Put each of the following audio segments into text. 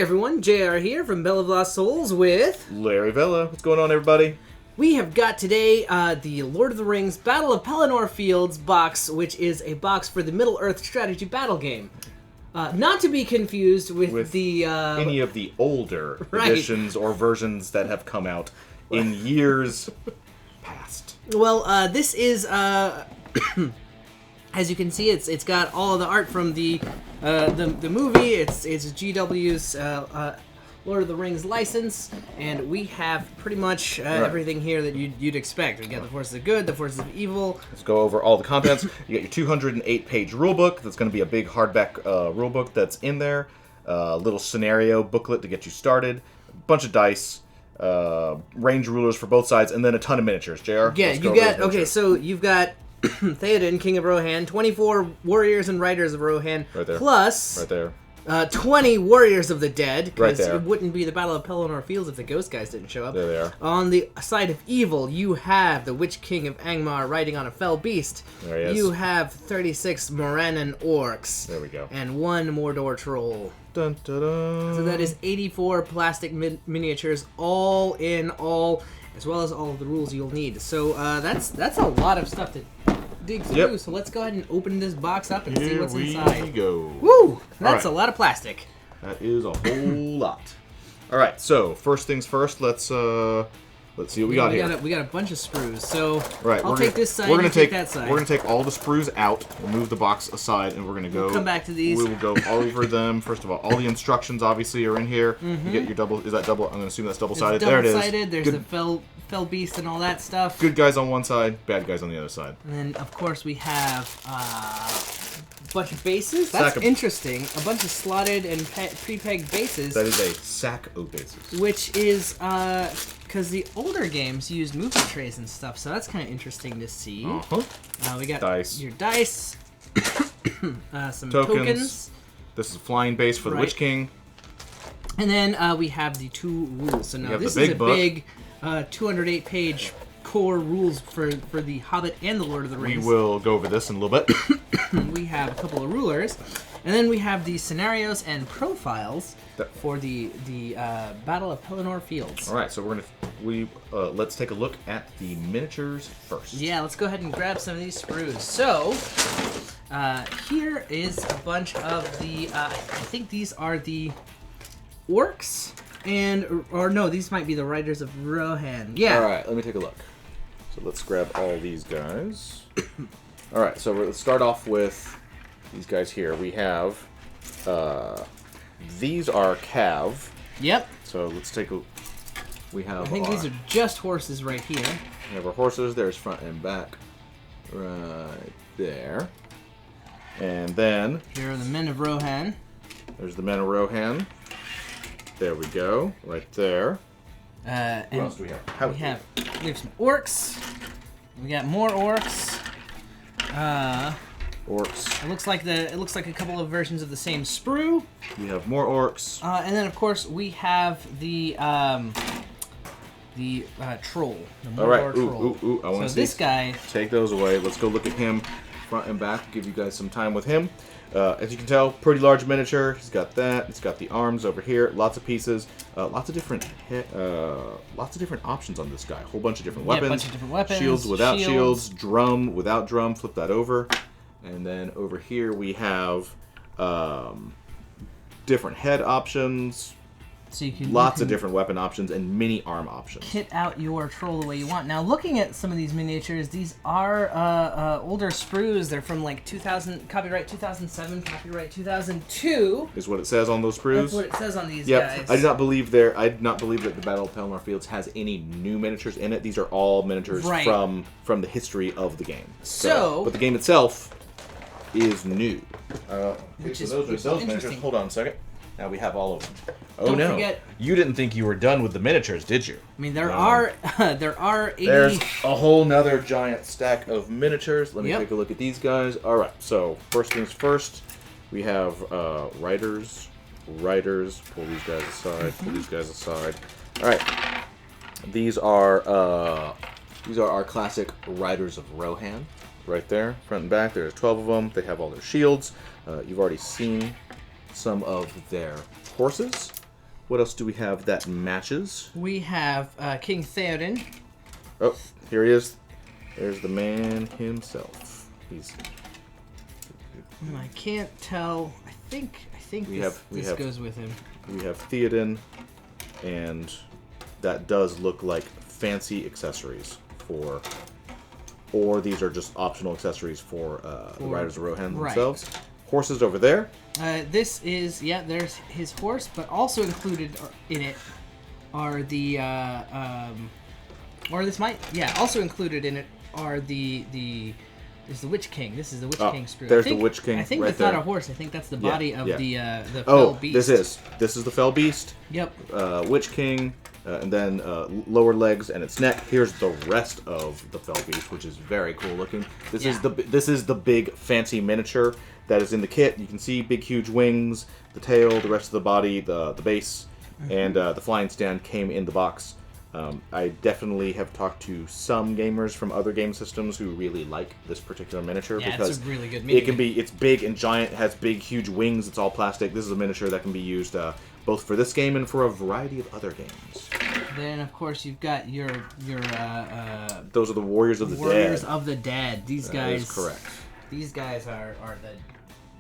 everyone, JayArr here from Bell of Lost Souls with... Larry Vela. What's going on, everybody? We have got today the Lord of the Rings Battle of Pelennor Fields box, which is a box for the Middle-earth strategy battle game. Not to be confused with the... any of the older editions or versions that have come out in years past. Well, this is... as you can see, it's got all of the art from the movie. It's GW's Lord of the Rings license, and we have pretty much everything here that you'd expect. We got the Forces of Good, the Forces of Evil. Let's go over all the contents. You got your 208-page rulebook. That's going to be a big hardback rulebook that's in there. A little scenario booklet to get you started. A bunch of dice. Range rulers for both sides, and then a ton of miniatures. JayArr? Yeah, you got... Okay, so you've got... Theoden, King of Rohan, 24 warriors and riders of Rohan, right there. Plus right there. 20 warriors of the dead, because right it wouldn't be the Battle of Pelennor Fields if the ghost guys didn't show up. There they are. On the side of evil, you have the Witch King of Angmar riding on a fell beast. There he is. You have 36 Morannon orcs. There we go. And 1 Mordor troll. Dun, dun, dun. So that is 84 plastic miniatures, all in all, as well as all of the rules you'll need. So that's a lot of stuff to dig through. Yep. So let's go ahead and open this box up and see what's inside. Here we go. Woo! That's right. a lot of plastic. That is a whole lot. All right, so first things first. Let's see what we got here. We got a bunch of sprues. So right, I'll take this side. We're gonna take that side. We're gonna take all the sprues out. We'll move the box aside, and we're gonna go. We'll come back to these. We will go over them. First of all the instructions obviously are in here. Mm-hmm. You get your double. Is that double? I'm gonna assume that's double-sided. It's There it is. double-sided. There's Good. the fell beast and all that stuff. Good guys on one side, bad guys on the other side. And then of course we have a bunch of bases. That's interesting. A bunch of slotted and pre-pegged bases. That is a sack of bases. Which is because the older games used movement trays and stuff, so that's kind of interesting to see. We got dice. Your dice, some tokens. This is a flying base for the Witch King. And then we have the 2 rules. So now this is a big 208-page core rules for the Hobbit and the Lord of the Rings. We will go over this in a little bit. We have a couple of rulers, and then we have the scenarios and profiles for the Battle of Pelennor Fields. All right, so let's take a look at the miniatures first. Yeah, let's go ahead and grab some of these sprues. So here is a bunch of the. I think these are the orcs, or no, these might be the riders of Rohan. Yeah. All right, let me take a look. So let's grab all these guys. All right, so let's start off with these guys here. We have these are Cav. Yep. So let's take a. We have. I think these are just horses right here. We have our horses. There's front and back, right there. And then here are the men of Rohan. There's the men of Rohan. There we go, right there. And what else do we have? We have some orcs. We got more orcs. Orcs. It looks like a couple of versions of the same sprue. We have more orcs. And then of course we have the troll. The all right. troll. Ooh! I want to see. So this guy. Take those away. Let's go look at him, front and back. Give you guys some time with him. As you can tell, pretty large miniature. He's got that. He's got the arms over here. Lots of pieces. Lots of different options on this guy. A whole bunch of different weapons. Yeah, a bunch of different weapons. Shields without shields. Drum without drum. Flip that over. And then over here we have different head options. So you can lots of different weapon options and mini arm options. Kit out your troll the way you want. Now, looking at some of these miniatures, these are older sprues. They're from like 2000, copyright 2007, copyright 2002. Is what it says on those sprues. That's what it says on these guys. I do not believe that the Battle of Pelennor Fields has any new miniatures in it. These are all miniatures from the history of the game. So but the game itself is new. Which so is those miniatures. Hold on a second. Now we have all of them. Oh Don't no! forget, you didn't think you were done with the miniatures, did you? I mean, there are 80... There's a whole nother giant stack of miniatures. Let me take a look at these guys. All right. So first things first, we have riders. Pull these guys aside. Pull these guys aside. All right. These are our classic riders of Rohan. Right there, front and back. There's 12 of them. They have all their shields. You've already seen some of their horses. What else do we have that matches? We have King Theoden. Oh, here he is. There's the man himself. I can't tell. I think this goes with him. We have Theoden, and that does look like fancy accessories for, or these are just optional accessories for the Riders of Rohan themselves. Horses over there. This is, there's his horse, but also included in it are the, also included in it are the Witch King. This is the Witch King sprue. There's the Witch King. I think right that's there. not a horse. I think that's the body of the fell beast. This is the fell beast. Yep. Witch King, and then lower legs and its neck. Here's the rest of the fell beast, which is very cool looking. This is the big fancy miniature that is in the kit. You can see big huge wings, the tail, the rest of the body, the base, and the flying stand came in the box. I definitely have talked to some gamers from other game systems who really like this particular miniature because it's a really good mini. It's big and giant, it has big huge wings, it's all plastic. This is a miniature that can be used both for this game and for a variety of other games. Then of course you've got your those are the Warriors of the Dead. Warriors of the Dead. These guys. That is correct. These guys are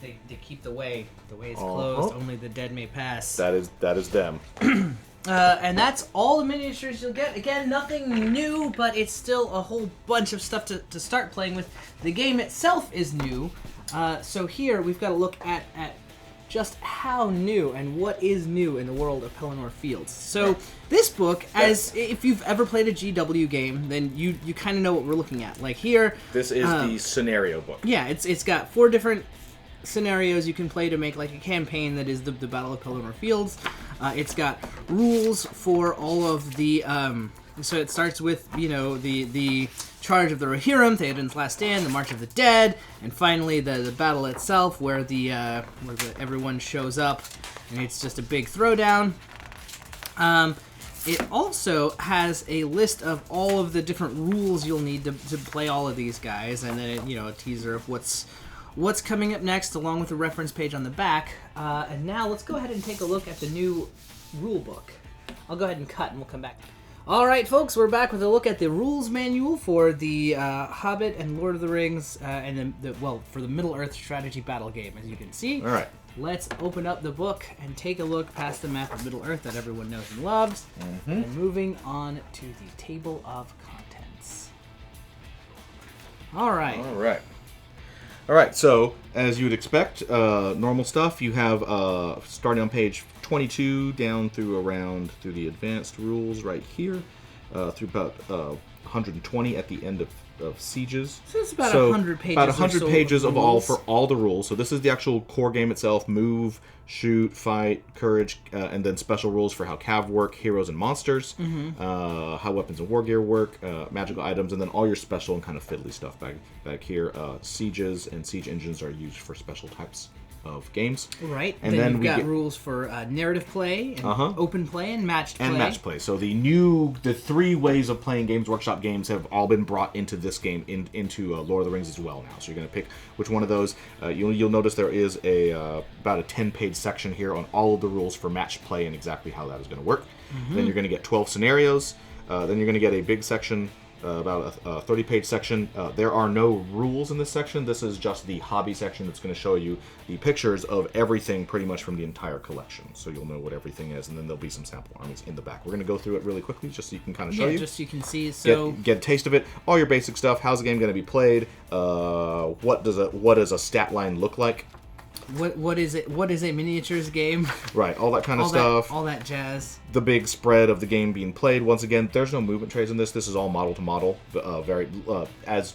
they keep the way. The way is closed. Only the dead may pass. That is them. And that's all the miniatures you'll get. Again, nothing new, but it's still a whole bunch of stuff to start playing with. The game itself is new. So here we've got to look at just how new and what is new in the world of Pelennor Fields. So this book, as if you've ever played a GW game, then you kind of know what we're looking at. Like here, this is the scenario book. Yeah, it's got 4 different scenarios you can play to make like a campaign that is the Battle of Pelennor Fields. It's got rules for all of the so it starts with the charge of the Rohirrim, Theoden's last stand, the March of the Dead, and finally the battle itself where everyone shows up and it's just a big throwdown. It also has a list of all of the different rules you'll need to play all of these guys, and then a teaser of what's coming up next, along with a reference page on the back. And now let's go ahead and take a look at the new rule book. I'll go ahead and cut and we'll come back. All right, folks, we're back with a look at the rules manual for the Hobbit and Lord of the Rings, and for the Middle-earth strategy battle game, as you can see. All right. Let's open up the book and take a look past the map of Middle-earth that everyone knows and loves, and moving on to the table of contents. All right. All right, so as you would expect, normal stuff. You have starting on page 22 down through the advanced rules right here, through about 120 at the end of sieges. So it's about 100 pages. About 100 pages of all the rules. So this is the actual core game itself: move, shoot, fight, courage, and then special rules for how cav work, heroes and monsters, how weapons and war gear work, magical items, and then all your special and kind of fiddly stuff back here. Sieges and siege engines are used for special types of games. Right. And then you've got rules for narrative play, and open play, and matched play. So the 3 ways of playing Games Workshop games have all been brought into this game, into Lord of the Rings as well now. So you're going to pick which one of those. You'll notice there is about a 10-page section here on all of the rules for matched play and exactly how that is going to work. Then you're going to get 12 scenarios. Then you're going to get a big section, about a 30-page section. There are no rules in this section. This is just the hobby section that's going to show you the pictures of everything pretty much from the entire collection. So you'll know what everything is, and then there'll be some sample armies in the back. We're going to go through it really quickly just so you can kind of show you. Just so you can see. So get a taste of it. All your basic stuff. How's the game going to be played? What does a stat line look like? What is it? What is a miniatures game? Right, all that kind of stuff. All that jazz. The big spread of the game being played. Once again, there's no movement trays in this. This is all model to model. Very as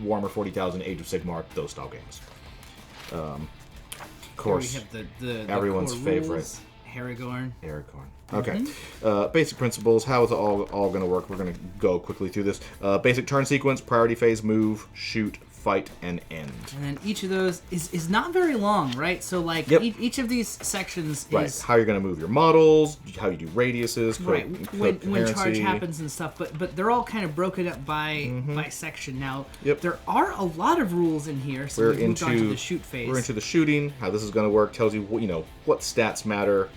Warhammer 40,000, Age of Sigmar, those style games. Of course, here we have the everyone's core favorite. Rules. Aragorn. Okay. Basic principles. How is it all going to work? We're going to go quickly through this. Basic turn sequence, priority phase, move, shoot, fight, and end. And then each of those is not very long, right? So like each of these sections is how you're going to move your models, how you do radiuses, when charge happens and stuff. But they're all kind of broken up by section. Now there are a lot of rules in here. So we've moved on to the shoot phase. We're into the shooting. How this is going to work tells you what stats matter,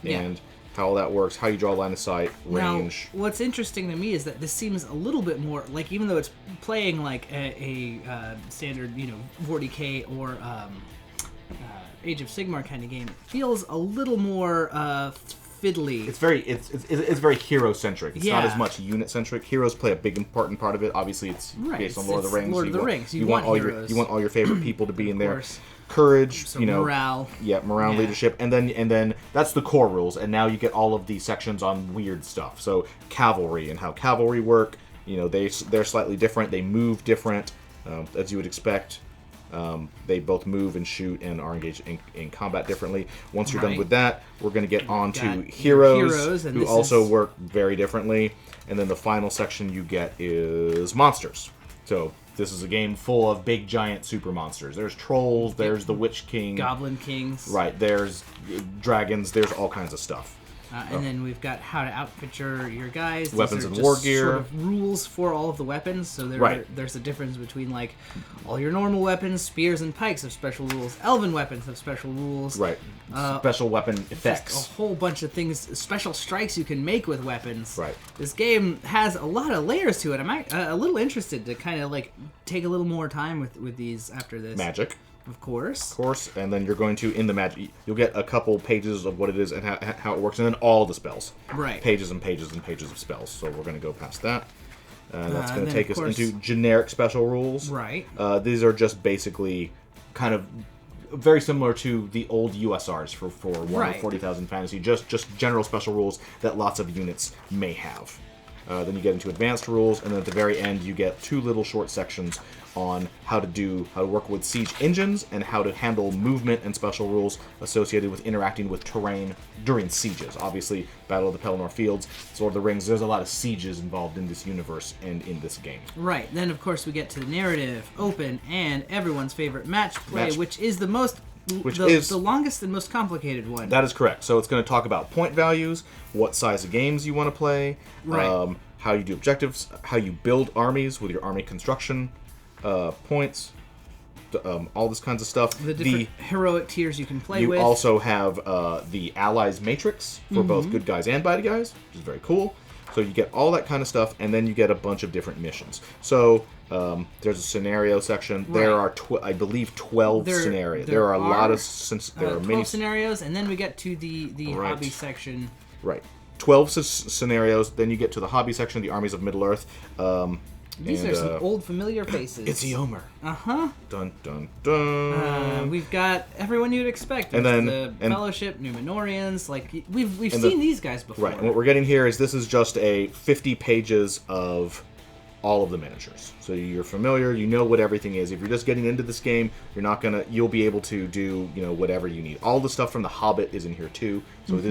and how all that works, how you draw line of sight, range. Now, what's interesting to me is that this seems a little bit more like, even though it's playing like a standard, 40K or Age of Sigmar kind of game, it feels a little more fiddly. It's very hero centric. It's not Yeah. as much unit centric. Heroes play a big important part of it. Obviously, it's based on Lord of the Rings. Lord of the Rings. You want all heroes. you want all your favorite people to be in there. course. Courage, So morale. Yeah, morale, Yeah. leadership, and then that's the core rules. And now you get all of these sections on weird stuff. So cavalry and how cavalry work. They're slightly different. They move different, as you would expect. They both move and shoot and are engaged in combat differently. Once you're done with that, we're going to get on to heroes who also work very differently. And then the final section you get is monsters. So this is a game full of big, giant super monsters. There's trolls, there's the Witch King. Goblin Kings. Right, there's dragons, there's all kinds of stuff. And then we've got how to outfit your guys. Weapons These are and just war gear. Sort of rules for all of the weapons. So there's a difference between like all your normal weapons, spears and pikes have special rules. Elven weapons have special rules. Right. Special weapon effects. Just a whole bunch of things, special strikes you can make with weapons. Right. This game has a lot of layers to it. I'm a little interested to kind of like take a little more time with these after this. Magic. Of course. And then you're going to, in the magic, you'll get a couple pages of what it is and how it works, and then all the spells. Right. Pages and pages and pages of spells. So we're going to go past that. And that's going to then, take us into generic special rules. Right. These are just basically kind of very similar to the old USRs for Warhammer 40,000 Fantasy. Just general special rules that lots of units may have. Then you get into advanced rules, and then at the very end you get two little short sections on how to work with siege engines and how to handle movement and special rules associated with interacting with terrain during sieges. Obviously, Battle of the Pelennor Fields, Lord of the Rings, there's a lot of sieges involved in this universe and in this game. Right. Then, of course, we get to the narrative, open, and everyone's favorite match play, which is the longest and most complicated one. That is correct. So it's going to talk about point values, what size of games you want to play, how you do objectives, how you build armies with your army construction points, all this kinds of stuff. The different heroic tiers you can play with. You also have the allies matrix for both good guys and bad guys, which is very cool. So you get all that kind of stuff, and then you get a bunch of different missions. So there's a scenario section. Right. There are, I believe, 12 scenarios. There are a lot of there are 12 many scenarios, and then we get to the hobby section. Right. 12 scenarios. Then you get to the hobby section, the armies of Middle-earth. These are some old familiar faces. It's Eomer. Uh-huh. Dun, dun, dun. We've got everyone you'd expect. And then the Fellowship, Numenorians. Like, we've seen these guys before. Right. And what we're getting here is this is just a 50 pages of all of the miniatures. So you're familiar, you know what everything is. If you're just getting into this game, you'll be able to do, whatever you need. All the stuff from The Hobbit is in here too. So it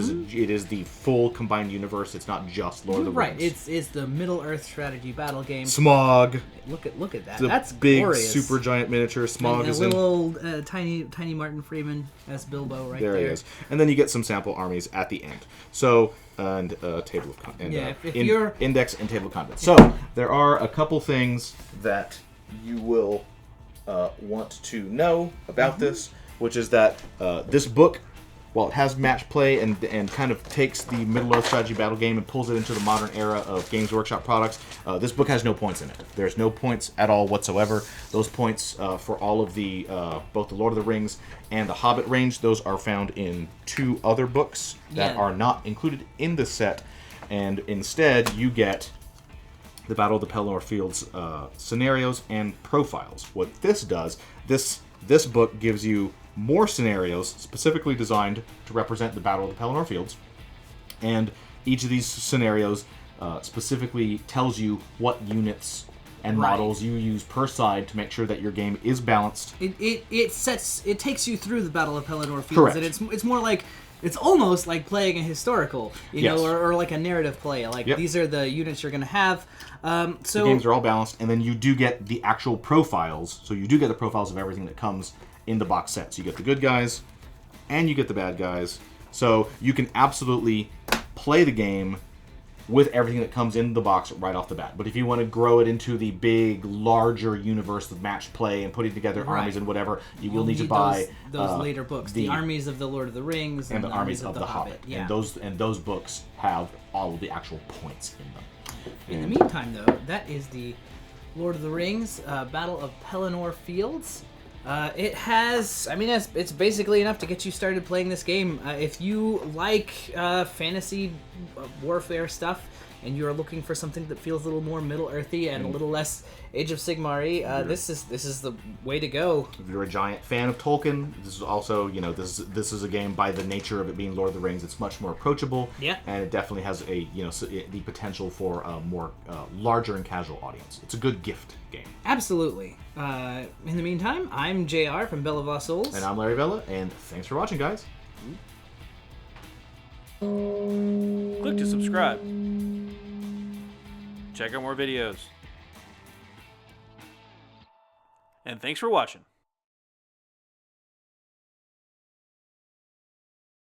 is the full combined universe. It's not just Lord of the Rings. Right. It's the Middle-earth strategy battle game. Smog. Look at that. The That's big glorious. super giant miniature. Smog and is a little old tiny Martin Freeman as Bilbo right there. There he is. And then you get some sample armies at the end. So table of index and table of contents. So there are a couple things that you will want to know about this, which is that this book, while it has match play and kind of takes the Middle-earth strategy battle game and pulls it into the modern era of Games Workshop products, this book has no points in it. There's no points at all whatsoever. Those points for all of the both the Lord of the Rings and the Hobbit range, those are found in two other books that are not included in this set, and instead you get the Battle of the Pelennor Fields scenarios and profiles. What this does, this book gives you more scenarios specifically designed to represent the Battle of the Pelennor Fields, and each of these scenarios specifically tells you what units and models you use per side to make sure that your game is balanced. It takes you through the Battle of Pelennor Fields, Correct. And it's more like, it's almost like playing a historical, know, or like a narrative play. Like, these are the units you're going to have. So the games are all balanced, and then you do get the actual profiles. So you do get the profiles of everything that comes in the box set. So you get the good guys, and you get the bad guys. So you can absolutely play the game with everything that comes in the box right off the bat. But if you want to grow it into the big, larger universe of match play and putting together armies and whatever, you'll need to buy those later books, the Armies of the Lord of the Rings and the Armies of the Hobbit. Yeah. And those books have all of the actual points in them. In the meantime, though, that is the Lord of the Rings Battle of Pelennor Fields. It has, I mean, it's basically enough to get you started playing this game. If you like fantasy warfare stuff and you're looking for something that feels a little more Middle-earthy and a little less Age of Sigmar-y, this is the way to go. If you're a giant fan of Tolkien, this is also, this is a game by the nature of it being Lord of the Rings. It's much more approachable, and it definitely has the potential for a more larger and casual audience. It's a good gift game. Absolutely. In the meantime, I'm JayArr from Bella Souls. And I'm Larry Vela, and thanks for watching, guys. Click to subscribe. Check out more videos. And thanks for watching.